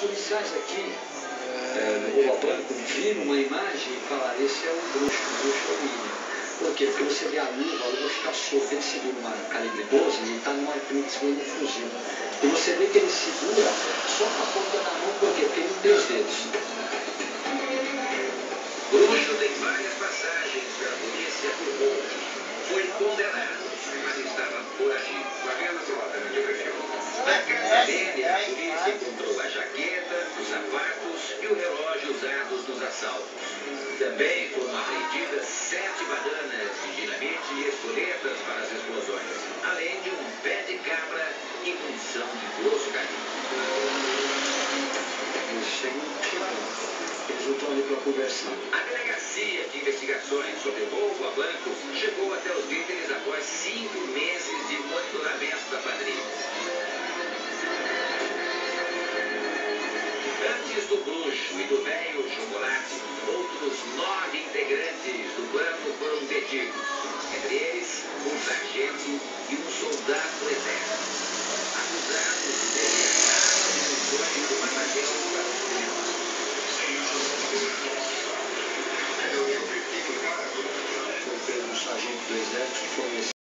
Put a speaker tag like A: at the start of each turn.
A: policiais aqui, no Novo Banco, viram uma imagem e falaram, esse é o bruxo é o William. Por quê? Porque você vê a luva fica solta, ele segura uma calibre 12 e ele está numa segurando um fuzil. E você vê que ele segura só com a ponta da mão, por quê? Porque ele não tem os dedos.
B: Bruxo tem várias passagens pela polícia por roubo. Foi condenado, mas estava foragido. Flagrando de perfil. Na casa dele, a polícia encontrou a jaqueta, os sapatos e o relógio usados nos assaltos. Também foram apreendidas 7 bananas de dinamite e espoletas para as explosões, além de um pé de cabra e munição de grosso calibre.
A: Eles não estão ali para conversar.
B: A delegacia de investigações sobre roubo a banco chegou até os líderes após 5 meses de monitoramento da quadrilha. Antes do bruxo e do velho chocolate, outros 9 integrantes do plano foram detidos. Entre eles, um sargento e um soldado do exército, acusados de terem armas e munições do batalhão para os criminosos.
A: Foi pego um sargento do exército que foi